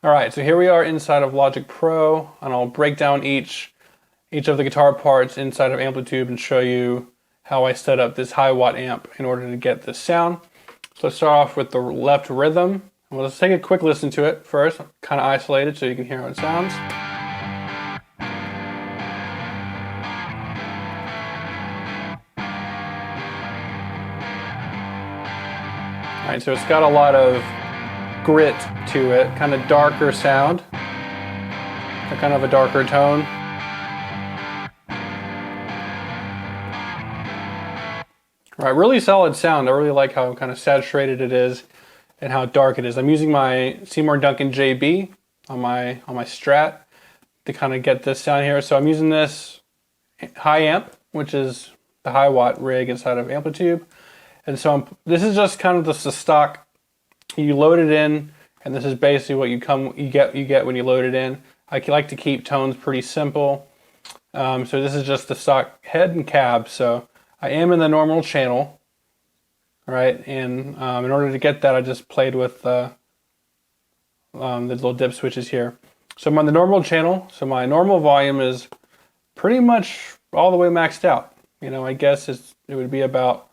All right, so here we are inside of Logic Pro, and I'll break down each of the guitar parts inside of Amplitube and show you how I set up this HiWatt amp in order to get this sound. So let's start off with the left rhythm. Well, let's take a quick listen to it first, kind of isolated so you can hear how it sounds. All right, so it's got a lot of grit to it, kind of darker sound, kind of a darker tone. All right, really solid sound. I really like how kind of saturated it is and how dark it is. I'm using my Seymour Duncan JB on my Strat to kind of get this sound here. So I'm using this high amp, which is the HiWatt rig inside of Amplitube. And so this is just kind of the stock. You load it in, and this is basically what you get when you load it in. I like to keep tones pretty simple. So this is just the stock head and cab. So I am in the normal channel, right? And in order to get that, I just played with the little dip switches here. So I'm on the normal channel. So my normal volume is pretty much all the way maxed out. You know, I guess it would be about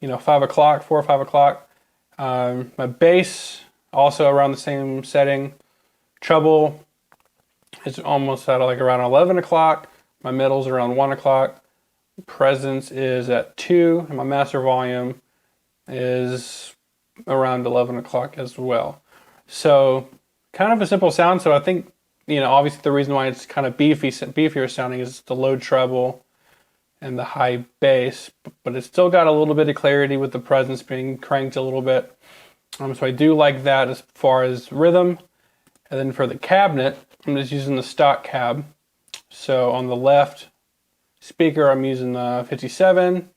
5 o'clock, 4 or 5 o'clock. My bass also around the same setting. Treble is almost at like around 11 o'clock. My middle's around 1 o'clock. Presence is at 2, and my master volume is around 11 o'clock as well. So kind of a simple sound. So I think, obviously the reason why it's kind of beefier sounding is the low treble and the high bass, but it's still got a little bit of clarity with the presence being cranked a little bit. So I do like that as far as rhythm. And then for the cabinet, I'm just using the stock cab. So on the left speaker, I'm using the 57,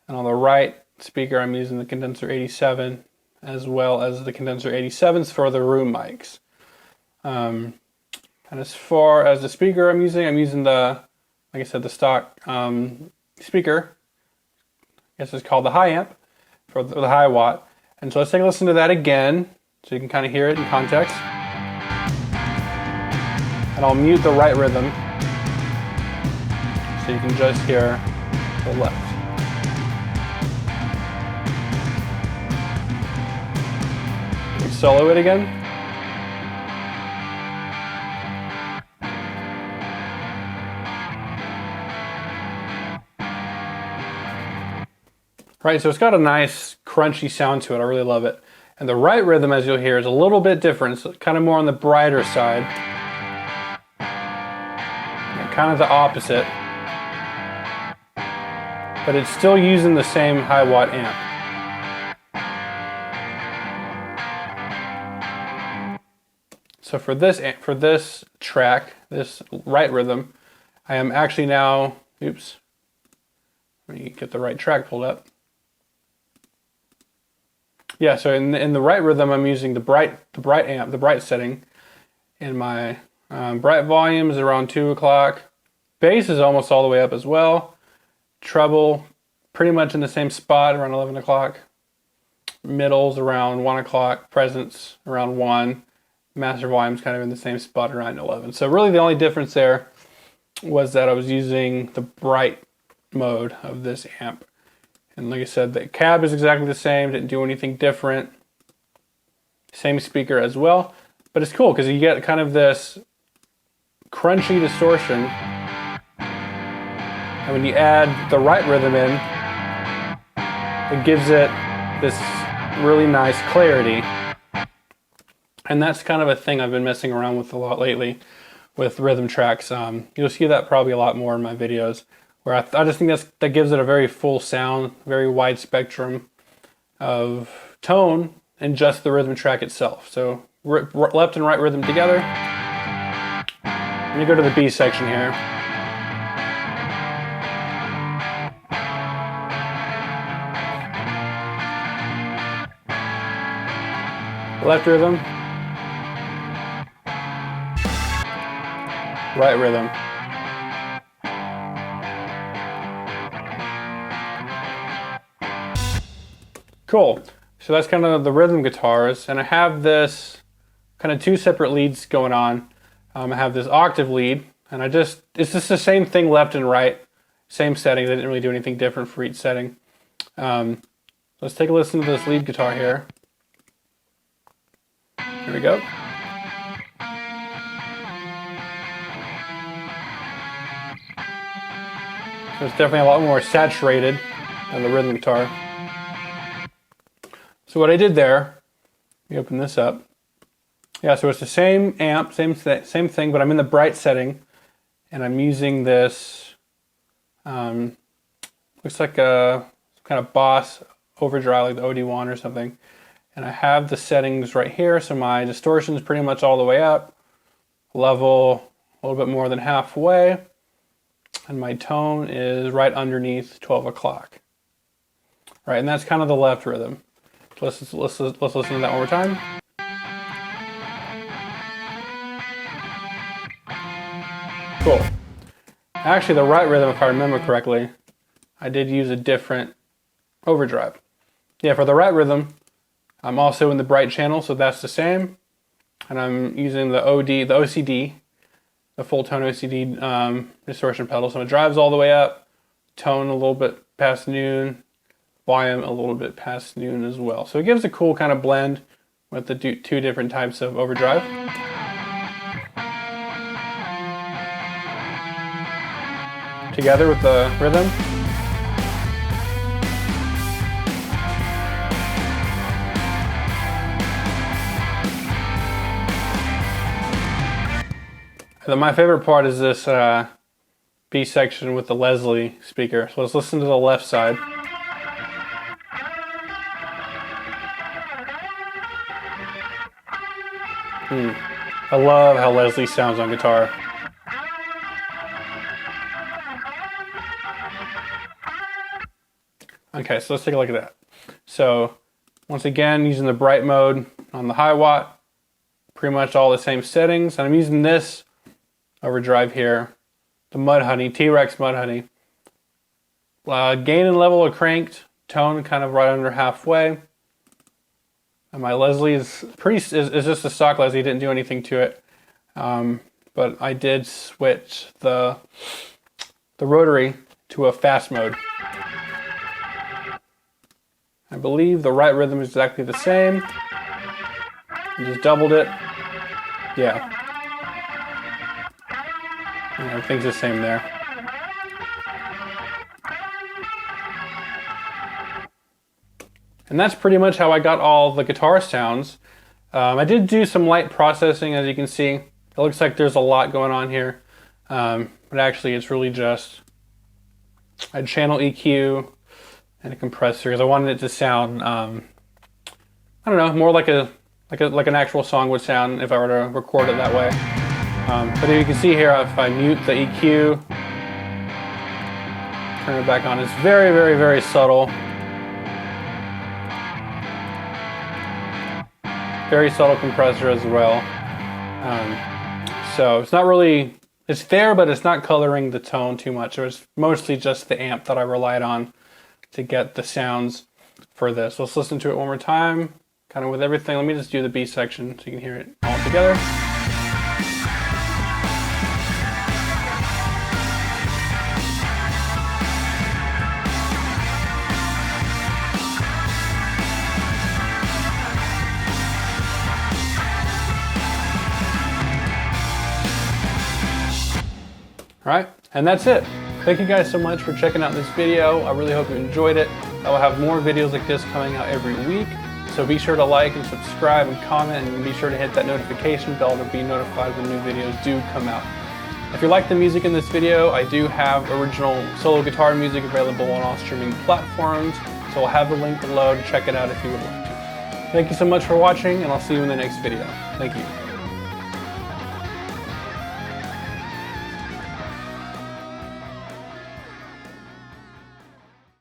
and on the right speaker, I'm using the condenser 87, as well as the condenser 87s for the room mics. And as far as the speaker I'm using the, like I said, the stock speaker. I guess it's called the high amp for the HiWatt. And so let's take a listen to that again so you can kind of hear it in context. And I'll mute the right rhythm so you can just hear the left. We solo it again. Right, so it's got a nice crunchy sound to it. I really love it. And the right rhythm, as you'll hear, is a little bit different. It's kind of more on the brighter side. And kind of the opposite. But it's still using the same HiWatt amp. So for this track, this right rhythm, I am actually now, let me get the right track pulled up. Yeah, so in the right rhythm, I'm using the bright amp, the bright setting. And my bright volume is around 2 o'clock. Bass is almost all the way up as well. Treble, pretty much in the same spot, around 11 o'clock. Middle's around 1 o'clock. Presence around 1. Master volume's kind of in the same spot, around 11. So really the only difference there was that I was using the bright mode of this amp. And like I said, the cab is exactly the same, didn't do anything different. Same speaker as well. But it's cool because you get kind of this crunchy distortion. And when you add the right rhythm in, it gives it this really nice clarity. And that's kind of a thing I've been messing around with a lot lately with rhythm tracks. You'll see that probably a lot more in my videos, where I just think that gives it a very full sound, very wide spectrum of tone in just the rhythm track itself. So left and right rhythm together. Let me go to the B section here. Left rhythm. Right rhythm. Cool. So that's kind of the rhythm guitars, and I have this kind of two separate leads going on. I have this octave lead, and it's just the same thing left and right, same settings. I didn't really do anything different for each setting. Let's take a listen to this lead guitar here. Here we go. So it's definitely a lot more saturated than the rhythm guitar. So what I did there, let me open this up. Yeah, so it's the same amp, same thing, but I'm in the bright setting, and I'm using this, looks like a kind of Boss overdrive, like the OD1 or something. And I have the settings right here, so my distortion is pretty much all the way up, level a little bit more than halfway, and my tone is right underneath 12 o'clock. Right, and that's kind of the left rhythm. Let's listen to that one more time. Cool. Actually, the right rhythm, if I remember correctly, I did use a different overdrive. Yeah, for the right rhythm, I'm also in the bright channel, so that's the same. And I'm using the OCD, the full tone OCD distortion pedal. So it drives all the way up, tone a little bit past noon, volume a little bit past noon as well. So it gives a cool kind of blend with the two different types of overdrive. Together with the rhythm. And then my favorite part is this B section with the Leslie speaker. So let's listen to the left side. I love how Leslie sounds on guitar. Okay, so let's take a look at that. So once again, using the bright mode on the HiWatt, pretty much all the same settings. And I'm using this overdrive here, the Mudhoney, T-Rex Mudhoney. Gain and level are cranked, tone kind of right under halfway. And my Leslie is just a stock Leslie, didn't do anything to it. But I did switch the rotary to a fast mode. I believe the right rhythm is exactly the same. I just doubled it. Yeah. And everything's the same there. And that's pretty much how I got all the guitar sounds. I did do some light processing, as you can see. It looks like there's a lot going on here. But actually it's really just a channel EQ and a compressor, because I wanted it to sound, I don't know, more like an actual song would sound if I were to record it that way. But you can see here, if I mute the EQ, turn it back on, it's very, very, very subtle. Very subtle compressor as well. So it's not really, it's there, but it's not coloring the tone too much. It was mostly just the amp that I relied on to get the sounds for this. Let's listen to it one more time, kind of with everything. Let me just do the B section so you can hear it all together. All right, and that's it. Thank you guys so much for checking out this video. I really hope you enjoyed it. I will have more videos like this coming out every week. So be sure to like and subscribe and comment, and be sure to hit that notification bell to be notified when new videos do come out. If you like the music in this video, I do have original solo guitar music available on all streaming platforms. So I'll have the link below to check it out if you would like to. Thank you so much for watching, and I'll see you in the next video. Thank you.